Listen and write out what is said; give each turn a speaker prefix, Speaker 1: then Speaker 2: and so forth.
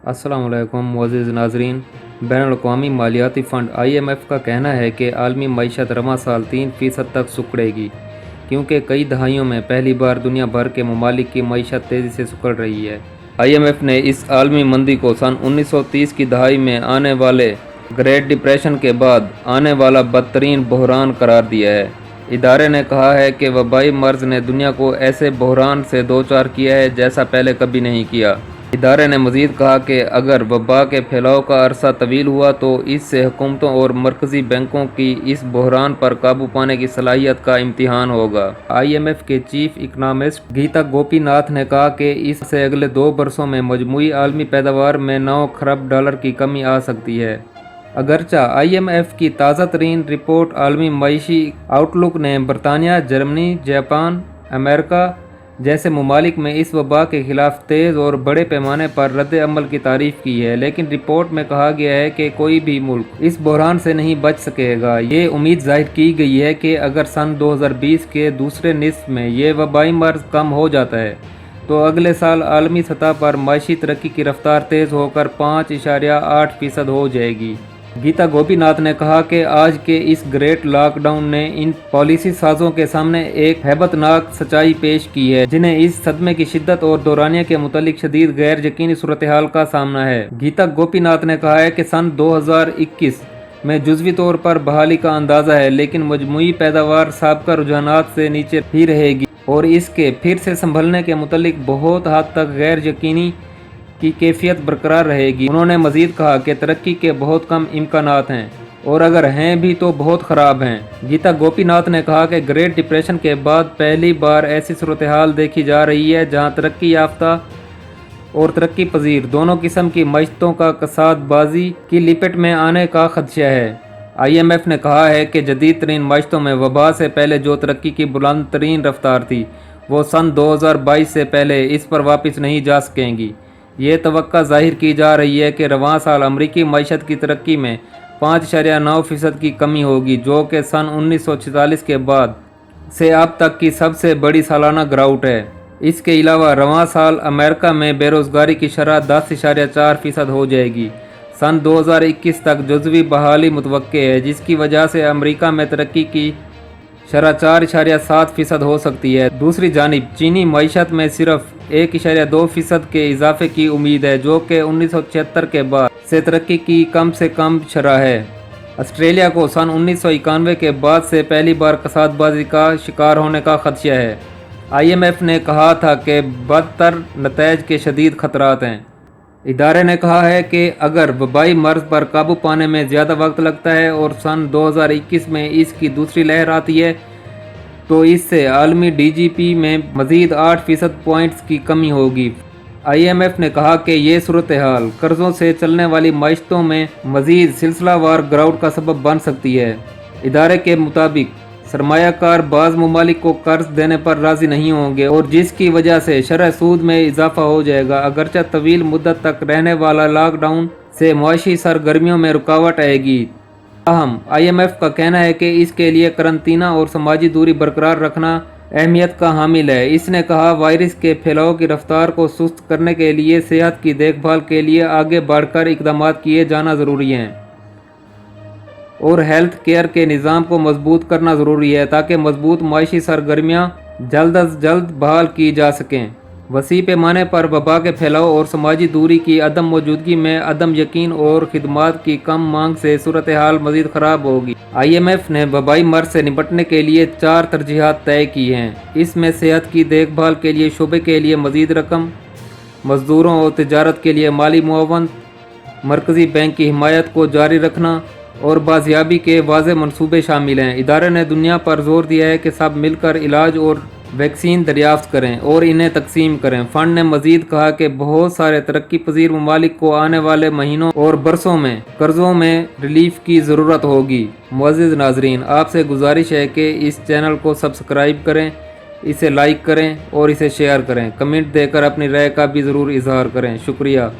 Speaker 1: अस्सलाम वालेकुम मुअज़्ज़िज़ नाज़रीन। बैनुल-अक़वामी मालियाती फ़ंड IMF का कहना है कि आलमी मईशत रवां साल 3% तक सिकुड़ेगी, क्योंकि कई दहाइयों में पहली बार दुनिया भर के ममालिक की मईशत तेज़ी से सिकुड़ रही है। IMF ने इस आलमी मंदी को सन 1930 की दहाई में आने वाले ग्रेट डिप्रेशन के बाद आने वाला बदतरीन बहरान करार दिया है। इदारे ने कहा है कि वबाई मर्ज़ ने दुनिया को ऐसे बहरान से दो चार किया है जैसा पहले कभी नहीं किया। इदारे ने मज़ीद कहा कि अगर वबा के फैलाव का अरसा तवील हुआ तो इससे हुकूमतों और मरकज़ी बैंकों की इस बहरान पर काबू पाने की सलाहियत का इम्तिहान होगा। IMF के चीफ इकनॉमिस्ट गीता गोपीनाथ ने कहा कि इससे अगले 2 बरसों में मजमूई आलमी पैदावार में 9 खरब डॉलर की कमी आ सकती है। अगरचा IMF की ताज़ा तरीन रिपोर्ट आलमी मईशी आउटलुक ने बरतानिया, जर्मनी, जापान, अमेरिका जैसे ममालिक में इस वबा के खिलाफ तेज़ और बड़े पैमाने पर रद्द अमल की तारीफ़ की है, लेकिन रिपोर्ट में कहा गया है कि कोई भी मुल्क इस बहरान से नहीं बच सकेगा। ये उम्मीद जाहिर की गई है कि अगर सन 2020 के दूसरे निस्फ में ये वबाई मर्ज़ कम हो जाता है तो अगले साल आलमी सतह पर माशी तरक्की की रफ्तार तेज़ होकर 5.8% हो जाएगी। गीता गोपीनाथ ने कहा कि आज के इस ग्रेट लॉकडाउन ने इन पॉलिसी साजों के सामने एक हैबतनाक सच्चाई पेश की है, जिन्हें इस सदमे की शिद्दत और दौरानिया के मुतालिक शदीद गैर यकीनी सूरत हाल का सामना है। गीता गोपीनाथ ने कहा है कि सन 2021 में जुज़वी तौर पर बहाली का अंदाज़ा है, लेकिन मजमूई पैदावार साबका रुझानात से नीचे ही रहेगी और इसके फिर से संभलने के मुतालिक बहुत हद तक गैर यकीनी की कैफियत बरकरार रहेगी। उन्होंने मज़ीद कहा कि तरक्की के बहुत कम इम्कानात हैं और अगर हैं भी तो बहुत ख़राब हैं। गीता गोपीनाथ ने कहा कि ग्रेट डिप्रेशन के बाद पहली बार ऐसी सूरत हाल देखी जा रही है जहां तरक्की याफ्ता और तरक्की पजीर दोनों किस्म की मईशतों का कसादबाजी की लिपट में आने का खदशा है। IMF ने कहा है कि जदीद तरीन मईशतों में वबा से पहले जो तरक्की की बुलंद तरीन रफ्तार थी वो सन 2022 से पहले इस पर वापस नहीं जा सकेंगी। ये तवक्का जाहिर की जा रही है कि रवां साल अमरीकी मईशत की तरक्की में 5.9% की कमी होगी, जो कि सन 1946 के बाद से अब तक की सबसे बड़ी सालाना गिरावट है। इसके अलावा रवां साल अमेरिका में बेरोज़गारी की शरह 10.4% हो जाएगी। सन 2021 तक जुज़वी बहाली मुतवक्के है, जिसकी वजह से अमेरिका में तरक्की की शरह 4.7% हो सकती है। दूसरी जानिब चीनी मईशत में सिर्फ 1.2% के इजाफे की उम्मीद है, जो कि 1976 के बाद से तरक्की की कम से कम शरह है। ऑस्ट्रेलिया को सन 1991 के बाद से पहली बार कसादबाजी का शिकार होने का खदशा है। IMF ने कहा था कि बदतर नतैज के शदीद खतरात हैं। इदारे ने कहा है कि अगर वबाई मर्ज़ पर काबू पाने में ज़्यादा वक्त लगता है और सन 2021 में इसकी दूसरी लहर आती है तो इससे आलमी DGP में मज़ीद 8% पॉइंट्स की कमी होगी। IMF ने कहा कि ये सूरत हाल कर्ज़ों से चलने वाली मईशतों में मज़ीद सिलसिलावार गिरावट का सबब बन सकती है। इदारे के मुताबिक सरमायाकार बाज़ ममालिक को कर्ज देने पर राज़ी नहीं होंगे और जिसकी वजह से शरह सूद में इजाफा हो जाएगा। अगरचे तवील मुद्दत तक रहने वाला लॉकडाउन से मुआशी सरगर्मियों में रुकावट आएगी। ताहम IMF का कहना है कि इसके लिए करंतना और समाजी दूरी बरकरार रखना अहमियत का हामिल है। इसने कहा वायरस के फैलाव की रफ्तार को सुस्त करने के लिए सेहत की देखभाल के लिए आगे बढ़कर इकदाम किए जाना ज़रूरी हैं और हेल्थ केयर के निज़ाम को मजबूत करना ज़रूरी है ताकि मजबूत माशी सरगर्मियाँ जल्द अज जल्द बहाल की जा सकें। वसी पैमाने पर वबा के फैलाव और समाजी दूरी की अदम मौजूदगी में अदम यकीन और खिदमात की कम मांग से सूरत हाल मज़ीद ख़राब होगी। IMF ने वबाई मर्ज़ से निपटने के लिए 4 तरजीहात तय की हैं। इसमें सेहत की देखभाल के लिए शोबे के लिए मज़ीद रकम, मज़दूरों और तिजारत के लिए माली मुआवनत, मरकज़ी बैंक की हिमायत को जारी रखना और बाजियाबी के वाज़े मनसूबे शामिल हैं। इदारे ने दुनिया पर जोर दिया है कि सब मिलकर इलाज और वैक्सीन दरियाफ्त करें और इन्हें तकसीम करें। फ़ंड ने मज़ीद कहा कि बहुत सारे तरक्की पजीर ममालिक को आने वाले महीनों और बरसों में कर्ज़ों में रिलीफ की ज़रूरत होगी। मुअज़्ज़िज़ नाज़रीन, आपसे गुजारिश है कि इस चैनल को सब्सक्राइब करें, इसे लाइक करें और इसे शेयर करें। कमेंट देकर अपनी राय का भी ज़रूर इजहार करें। शुक्रिया।